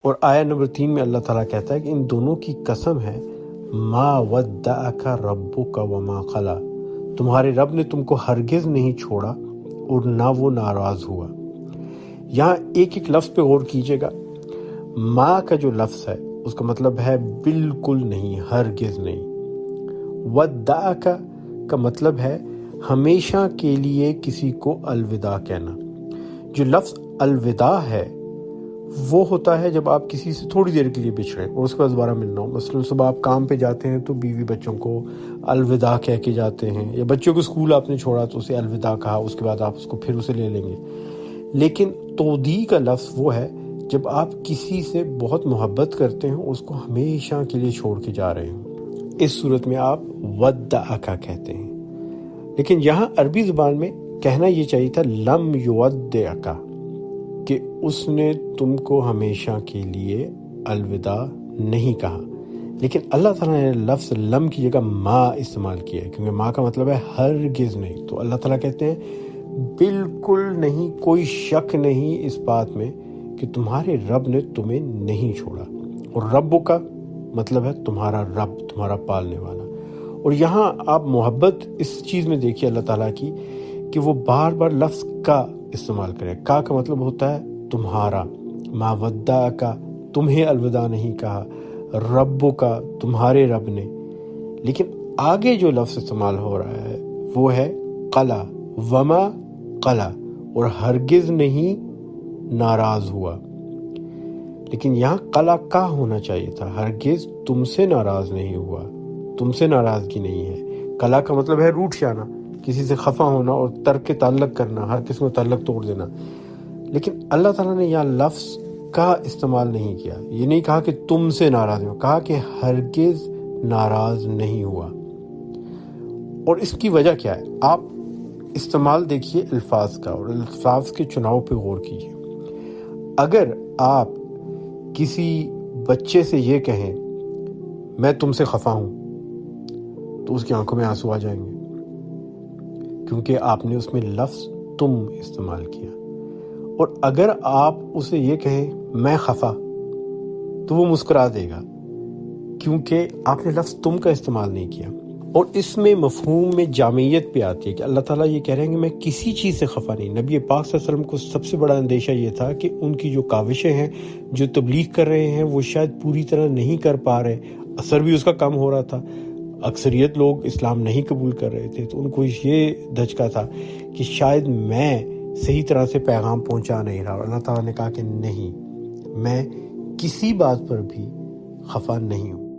اور آیت نمبر 3 میں اللہ تعالیٰ کہتا ہے کہ ان دونوں کی قسم ہے ما ودعک ربک وما قلی، تمہارے رب نے تم کو ہرگز نہیں چھوڑا اور نہ وہ ناراض ہوا۔ یہاں ایک ایک لفظ پہ غور کیجیے گا۔ ما کا جو لفظ ہے اس کا مطلب ہے بالکل نہیں، ہرگز نہیں۔ ودعک کا مطلب ہے ہمیشہ کے لیے کسی کو الوداع کہنا۔ جو لفظ الوداع ہے وہ ہوتا ہے جب آپ کسی سے تھوڑی دیر کے لیے بچھڑیں اور اس کے بعد دوبارہ ملنا ہو۔ مثلاً صبح آپ کام پہ جاتے ہیں تو بیوی بچوں کو الوداع کہہ کے جاتے ہیں، یا بچوں کو اسکول آپ نے چھوڑا تو اسے الوداع کہا، اس کے بعد آپ اس کو پھر اسے لے لیں گے۔ لیکن تودیع کا لفظ وہ ہے جب آپ کسی سے بہت محبت کرتے ہیں، اس کو ہمیشہ کے لیے چھوڑ کے جا رہے ہیں، اس صورت میں آپ ودعک کہتے ہیں۔ لیکن یہاں عربی زبان میں کہنا یہ چاہیے تھا لم یودعک، کہ اس نے تم کو ہمیشہ کے لیے الوداع نہیں کہا۔ لیکن اللہ تعالیٰ نے لفظ لم کی جگہ ما استعمال کیا ہے، کیونکہ ما کا مطلب ہے ہرگز نہیں۔ تو اللہ تعالیٰ کہتے ہیں بالکل نہیں، کوئی شک نہیں اس بات میں کہ تمہارے رب نے تمہیں نہیں چھوڑا۔ اور رب کا مطلب ہے تمہارا رب، تمہارا پالنے والا۔ اور یہاں آپ محبت اس چیز میں دیکھیے اللہ تعالیٰ کی کہ وہ بار بار لفظ کا استعمال کرے۔ کا مطلب ہوتا ہے تمہارا، ما ودعک تمہیں الوداع نہیں کہا، رب کا تمہارے رب نے۔ لیکن آگے جو لفظ استعمال ہو رہا ہے وہ ہے قلا، وما قلا، اور ہرگز نہیں ناراض ہوا۔ لیکن یہاں قلا کا ہونا چاہیے تھا، ہرگز تم سے ناراض نہیں ہوا، تم سے ناراضگی نہیں ہے۔ قلا کا مطلب ہے روٹھ جانا، کسی سے خفا ہونا اور ترک تعلق کرنا، ہر قسم کا تعلق توڑ دینا۔ لیکن اللہ تعالیٰ نے یہاں لفظ کا استعمال نہیں کیا، یہ نہیں کہا کہ تم سے ناراض ہو، کہا کہ ہرگز ناراض نہیں ہوا۔ اور اس کی وجہ کیا ہے؟ آپ استعمال دیکھیے الفاظ کا، اور الفاظ کے چناؤ پہ غور کیجیے۔ اگر آپ کسی بچے سے یہ کہیں میں تم سے خفا ہوں، تو اس کی آنکھوں میں آنسو آ جائیں گے، کیونکہ آپ نے اس میں لفظ تم استعمال کیا۔ اور اگر آپ اسے یہ کہیں میں خفا، تو وہ مسکرا دے گا، کیونکہ آپ نے لفظ تم کا استعمال نہیں کیا۔ اور اس میں مفہوم میں جامعیت پہ آتی ہے کہ اللہ تعالیٰ یہ کہہ رہے ہیں کہ میں کسی چیز سے خفا نہیں۔ نبی پاک صلی اللہ علیہ وسلم کو سب سے بڑا اندیشہ یہ تھا کہ ان کی جو کاوشیں ہیں، جو تبلیغ کر رہے ہیں، وہ شاید پوری طرح نہیں کر پا رہے، اثر بھی اس کا کم ہو رہا تھا، اکثریت لوگ اسلام نہیں قبول کر رہے تھے، تو ان کو یہ دھچکا تھا کہ شاید میں صحیح طرح سے پیغام پہنچا نہیں رہا۔ اور اللہ تعالیٰ نے کہا کہ نہیں، میں کسی بات پر بھی خفا نہیں ہوں۔